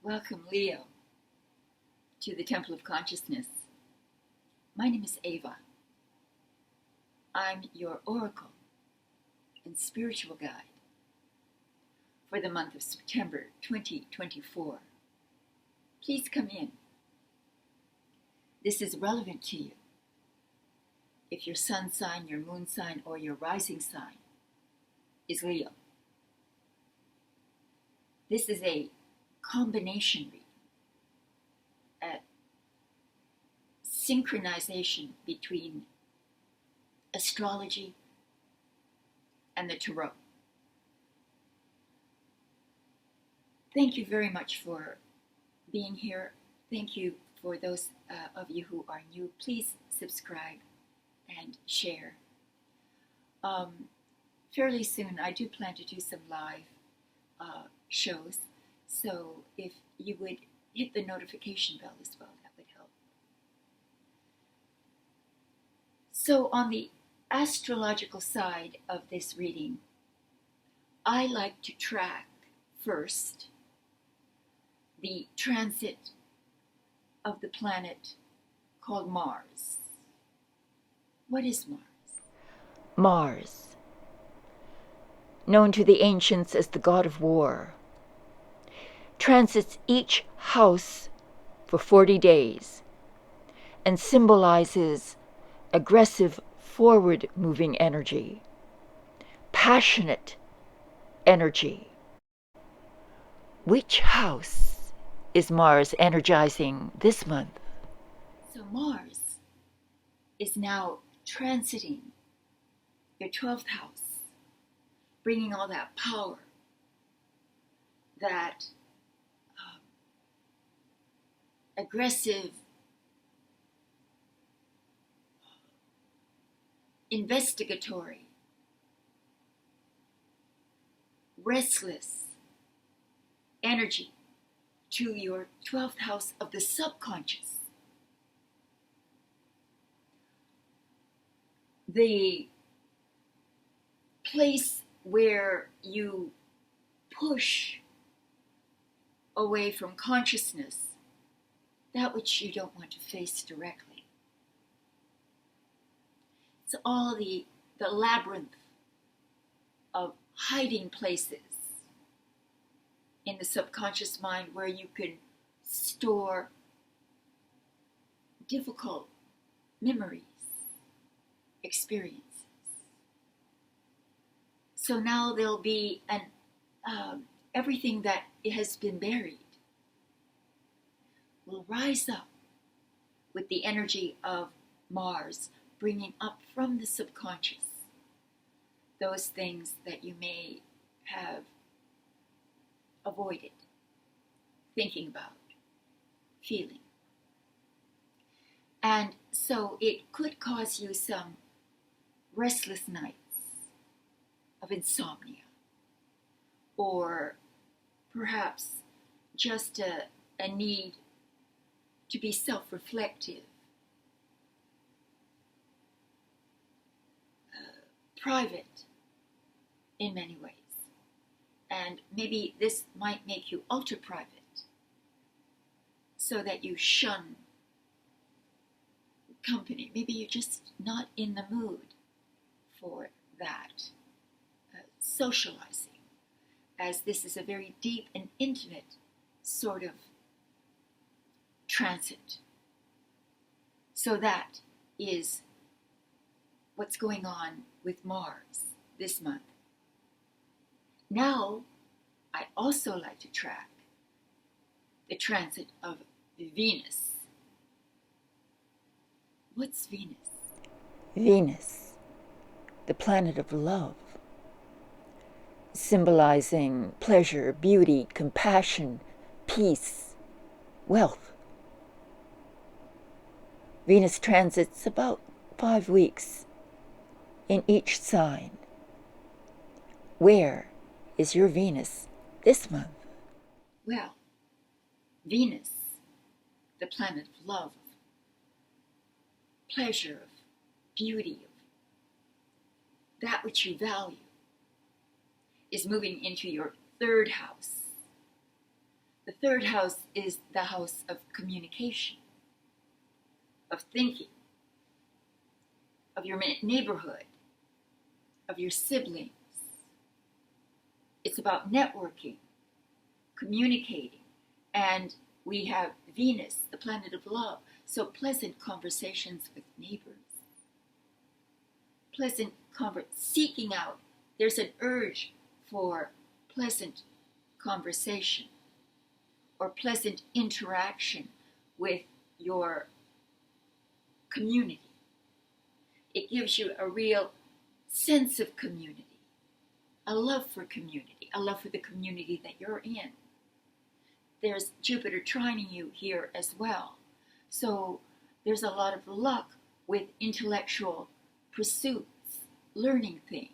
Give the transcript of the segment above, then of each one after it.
Welcome, Leo, to the Temple of Consciousness. My name is Ava. I'm your oracle and spiritual guide for the month of September 2024. Please come in. This is relevant to you if your sun sign, your moon sign, or your rising sign is Leo. This is a combination reading, a synchronization between astrology and the tarot. Thank you very much for being here. Thank you for those of you who are new. Please subscribe and share. Fairly soon, I do plan to do some live shows, so if you would hit the notification bell as well, that would help. So on the astrological side of this reading, I like to track first the transit of the planet called Mars. What is Mars? Mars, known to the ancients as the god of war, transits each house for 40 days and symbolizes aggressive, forward-moving energy, passionate energy. Which house is Mars energizing this month? So Mars is now transiting your 12th house, bringing all that power, that aggressive, investigatory, restless energy to your 12th house of the subconscious. The place where you push away from consciousness that which you don't want to face directly. It's all the labyrinth of hiding places in the subconscious mind where you can store difficult memories, experiences. So now there'll be everything that has been buried will rise up with the energy of Mars, bringing up from the subconscious those things that you may have avoided thinking about, feeling. And so it could cause you some restless nights of insomnia, or perhaps just a need to be self-reflective, private in many ways. And maybe this might make you ultra-private so that you shun company. Maybe you're just not in the mood for that. Socializing, as this is a very deep and intimate sort of transit. So that is what's going on with Mars this month. Now, I also like to track the transit of Venus. What's Venus? Venus, the planet of love, symbolizing pleasure, beauty, compassion, peace, wealth. Venus transits about 5 weeks in each sign. Where is your Venus this month? Well, Venus, the planet of love, of pleasure, of beauty, of that which you value, is moving into your 3rd house. The third house is the house of communication, of thinking, of your neighborhood, of your siblings. It's about networking, communicating, and we have Venus, the planet of love, so pleasant conversations with neighbors. Pleasant seeking out. There's an urge for pleasant conversation or pleasant interaction with your community. It gives you a real sense of community, a love for community, a love for the community that you're in. There's Jupiter trining you here as well. So there's a lot of luck with intellectual pursuits, learning things.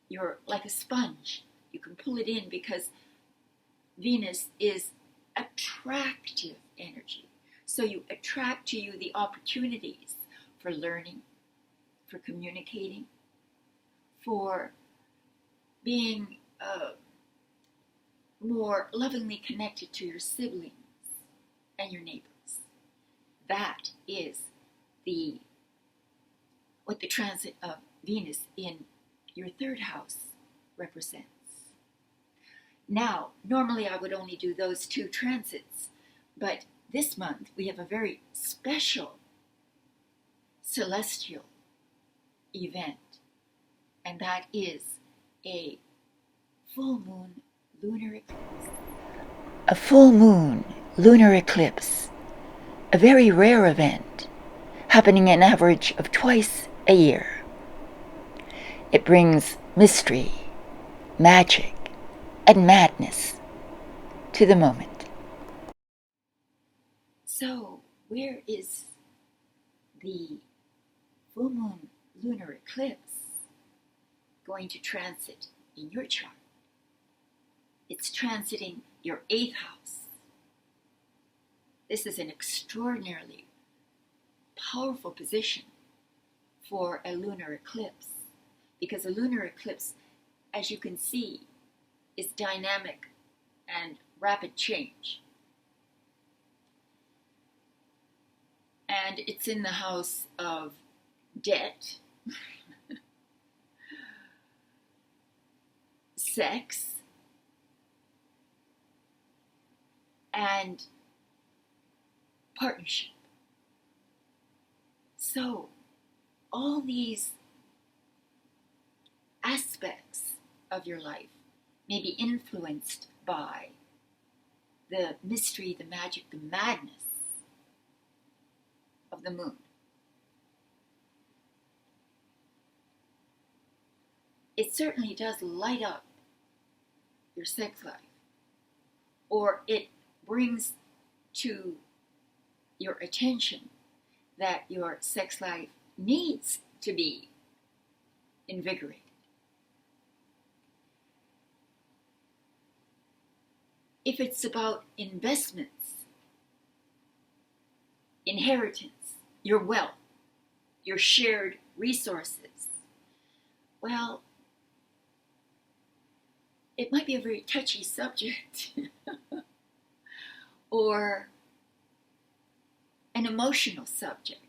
You're like a sponge. You can pull it in because Venus is attractive energy. So you attract to you the opportunities for learning, for communicating, for being more lovingly connected to your siblings and your neighbors. That is what the transit of Venus in your third house represents. Now, normally I would only do those two transits, but this month we have a very special celestial event, and that is a full moon lunar eclipse. A full moon lunar eclipse, a very rare event, happening an average of twice a year. It brings mystery, magic, and madness to the moment. So, where is the full moon lunar eclipse going to transit in your chart? It's transiting your 8th house. This is an extraordinarily powerful position for a lunar eclipse, because a lunar eclipse, as you can see, is dynamic and rapid change. And it's in the house of debt, sex, and partnership. So, all these aspects of your life may be influenced by the mystery, the magic, the madness of the moon. It certainly does light up your sex life, or it brings to your attention that your sex life needs to be invigorated. If it's about investments, inheritance, your wealth, your shared resources, well, it might be a very touchy subject or an emotional subject.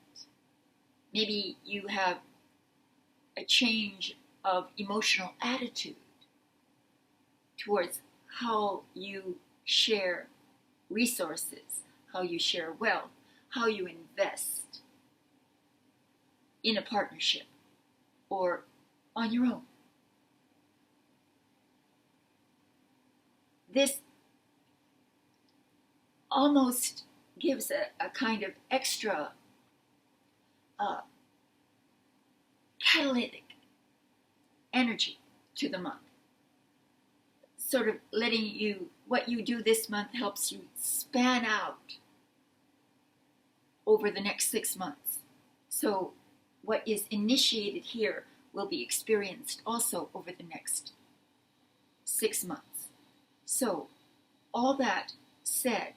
Maybe you have a change of emotional attitude towards how you share resources, how you share wealth, how you invest in a partnership or on your own. This almost gives a kind of extra catalytic energy to the month. Sort of letting you, what you do this month helps you span out over the next 6 months. So what is initiated here will be experienced also over the next 6 months. So, all that said,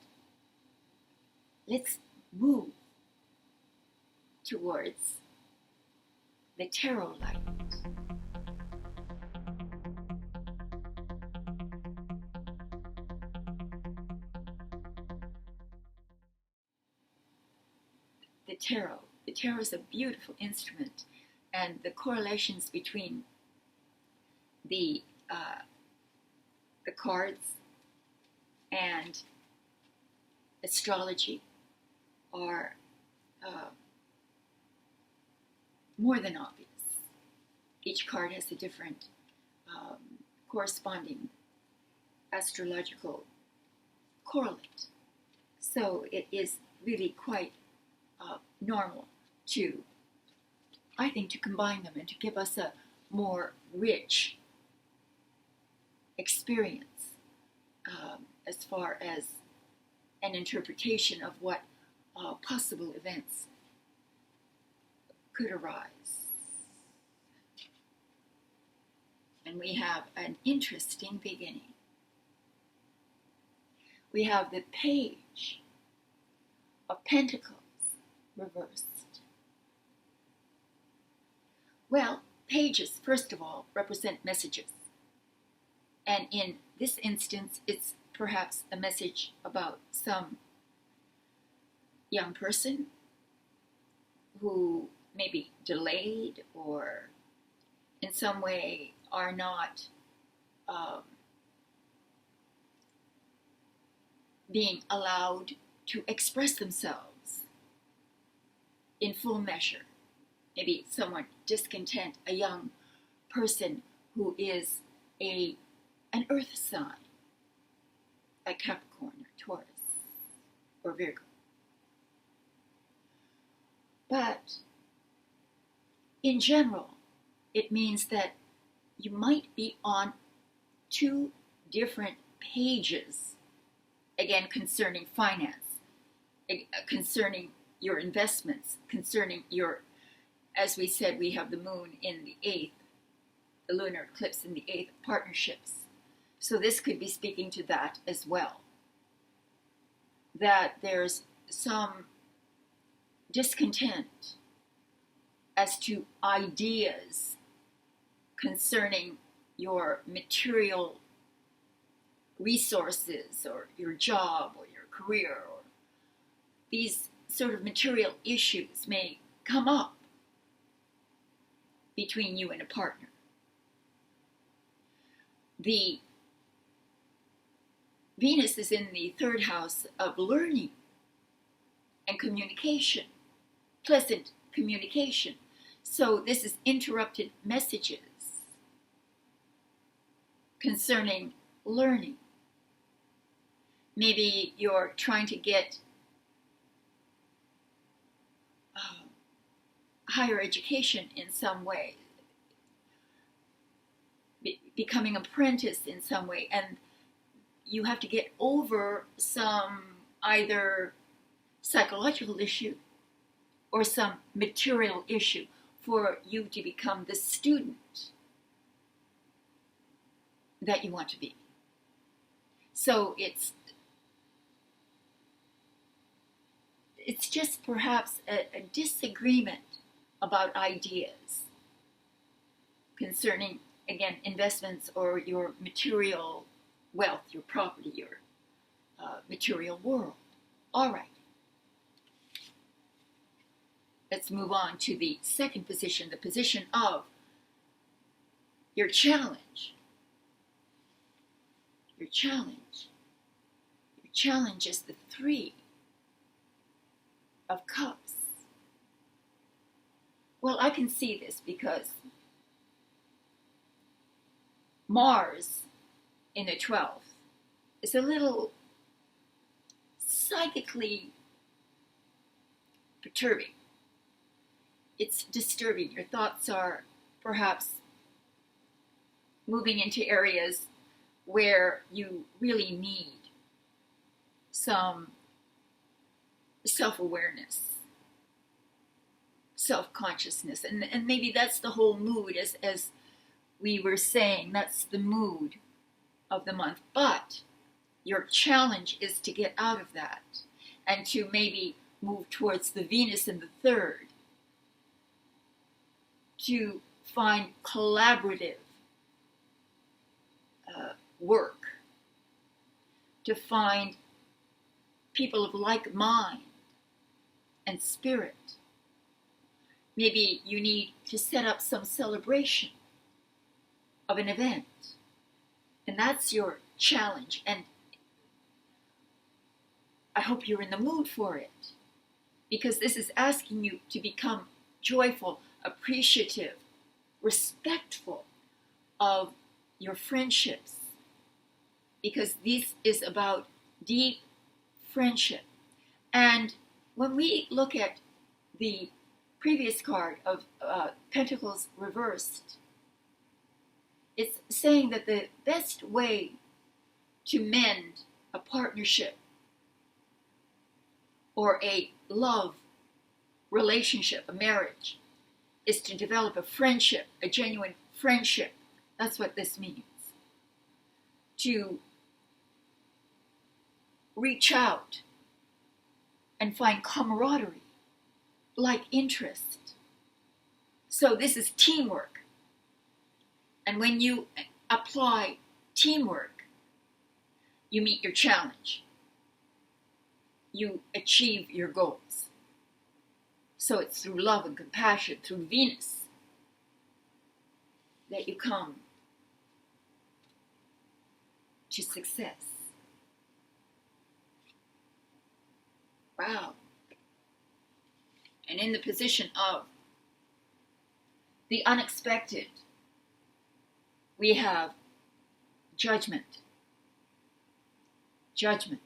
let's move towards the tarot light. the tarot. The tarot is a beautiful instrument, and the correlations between the cards and astrology are more than obvious. Each card has a different corresponding astrological correlate. So it is really quite normal to, I think, to combine them and to give us a more rich experience as far as an interpretation of what possible events could arise. And we have an interesting beginning. We have the Page of Pentacles reversed. Well, pages, first of all, represent messages. And in this instance, it's perhaps a message about some young person who may be delayed or in some way are not being allowed to express themselves in full measure. Maybe someone discontent, a young person who is an earth sign, like Capricorn or Taurus or Virgo. But in general, it means that you might be on two different pages, again, concerning finance, concerning your investments, concerning your, as we said, we have the moon in the 8th, the lunar eclipse in the 8th, partnerships. So this could be speaking to that as well. That there's some discontent as to ideas concerning your material resources or your job or your career, or these sort of material issues may come up between you and a partner. The Venus is in the 3rd house of learning and communication, pleasant communication. So this is interrupted messages concerning learning. Maybe you're trying to get higher education in some way, becoming apprentice in some way, and you have to get over some either psychological issue or some material issue for you to become the student that you want to be. So it's just perhaps a disagreement about ideas concerning, again, investments or your material wealth, your property, your material world. All right. Let's move on to the second position, the position of your challenge. Your challenge. Your challenge is the 3 of Cups. Well, I can see this because Mars in the 12th is a little psychically perturbing. It's disturbing. Your thoughts are perhaps moving into areas where you really need some self-awareness, self-consciousness, and maybe that's the whole mood, as we were saying, that's the mood of the month. But your challenge is to get out of that and to maybe move towards the Venus in the 3rd, to find collaborative work, to find people of like mind, and spirit. Maybe you need to set up some celebration of an event. And that's your challenge. And I hope you're in the mood for it, because this is asking you to become joyful, appreciative, respectful of your friendships, because this is about deep friendship. And when we look at the previous card of Pentacles reversed, it's saying that the best way to mend a partnership or a love relationship, a marriage, is to develop a friendship, a genuine friendship. That's what this means. To reach out and find camaraderie, like interest. So this is teamwork. And when you apply teamwork, you meet your challenge. You achieve your goals. So it's through love and compassion, through Venus, that you come to success. Wow. And in the position of the unexpected, we have judgment. Judgment.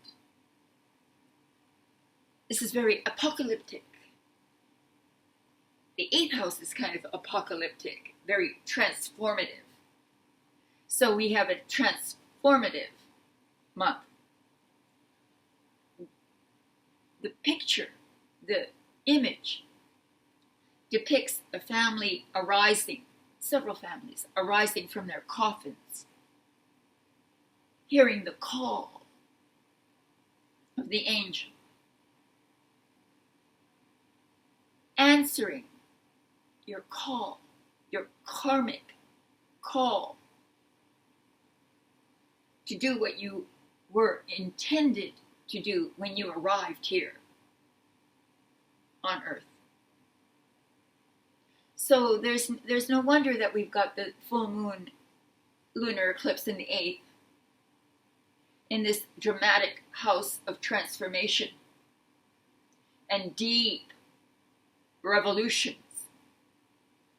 This is very apocalyptic. The 8th house is kind of apocalyptic, very transformative. So we have a transformative month. The picture, the image, depicts a family arising, several families arising from their coffins, hearing the call of the angel, answering your call, your karmic call to do what you were intended to do when you arrived here on Earth. So there's no wonder that we've got the full moon lunar eclipse in the 8th, in this dramatic house of transformation and deep revolutions,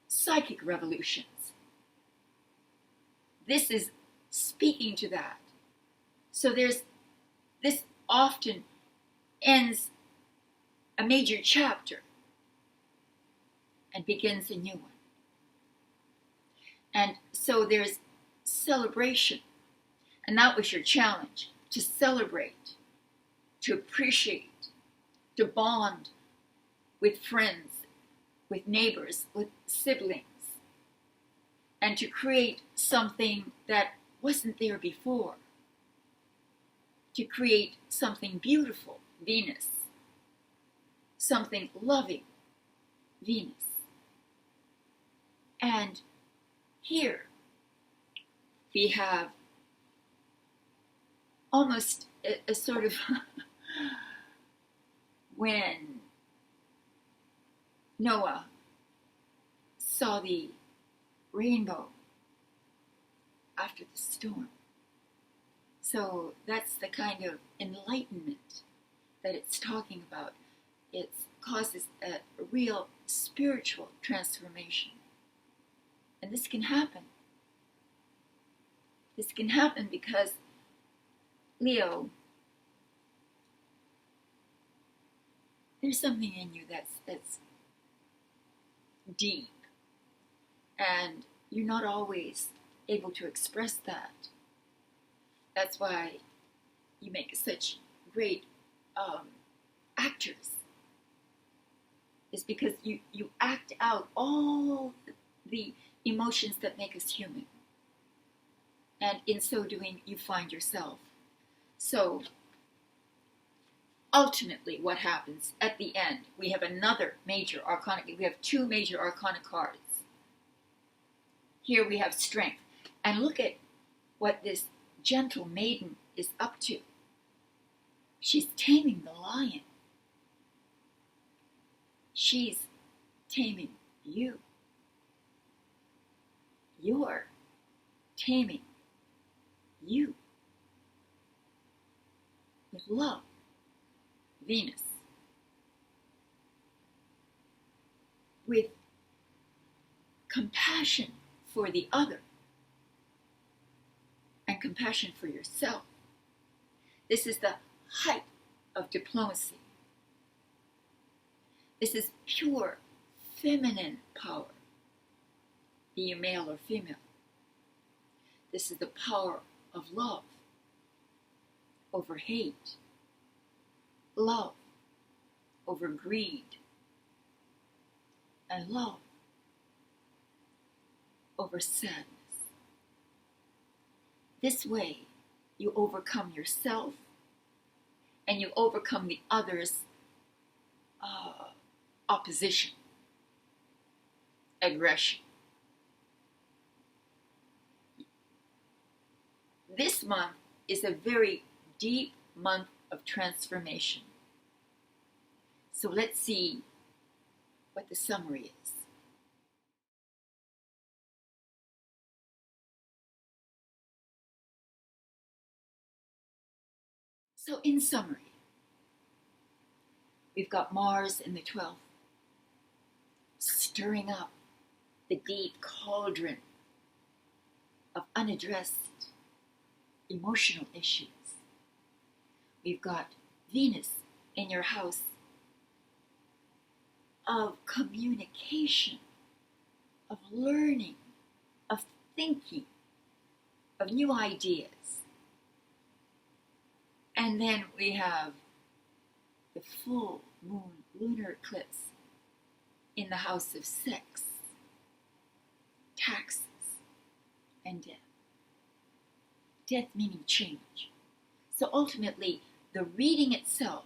psychic revolutions. This is speaking to that. So this often ends a major chapter and begins a new one. And so there's celebration. And that was your challenge, to celebrate, to appreciate, to bond with friends, with neighbors, with siblings, and to create something that wasn't there before. To create something beautiful, Venus. Something loving, Venus. And here we have almost a sort of when Noah saw the rainbow after the storm. So that's the kind of enlightenment that it's talking about. It causes a real spiritual transformation. And this can happen. This can happen because, Leo, there's something in you that's deep, and you're not always able to express that. That's why you make such great actors, is because you act out all the emotions that make us human. And in so doing, you find yourself. So, ultimately, what happens at the end, we have another major arcana. We have 2 major arcana cards. Here we have strength. And look at what this gentle maiden is up to. She's taming the lion. She's taming you. You're taming you with love, Venus, with compassion for the other and compassion for yourself. This is the height of diplomacy. This is pure feminine power, be you male or female. This is the power of love over hate, love over greed, and love over sadness. This way, you overcome yourself and you overcome the other's opposition, aggression. This month is a very deep month of transformation. So let's see what the summary is. So in summary, we've got Mars in the 12th, stirring up the deep cauldron of unaddressed emotional issues. We've got Venus in your house of communication, of learning, of thinking, of new ideas. And then we have the full moon lunar eclipse in the house of sex, taxes, and death. Death meaning change. So ultimately, the reading itself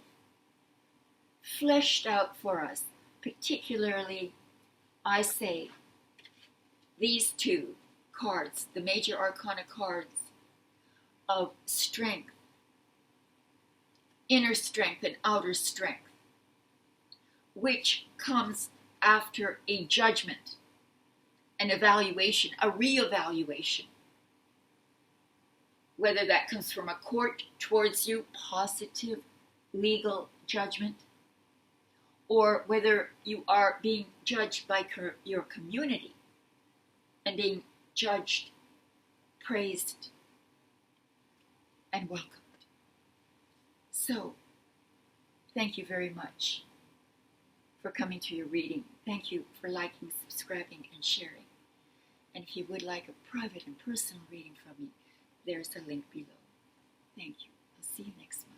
fleshed out for us, particularly, I say, these two cards, the major arcana cards of strength, inner strength and outer strength, which comes after a judgment, an evaluation, a reevaluation. Whether that comes from a court towards you, positive legal judgment, or whether you are being judged by your community and being judged, praised, and welcomed. So, thank you very much for coming to your reading. Thank you for liking, subscribing, and sharing. And if you would like a private and personal reading from me, there's a link below. Thank you. I'll see you next month.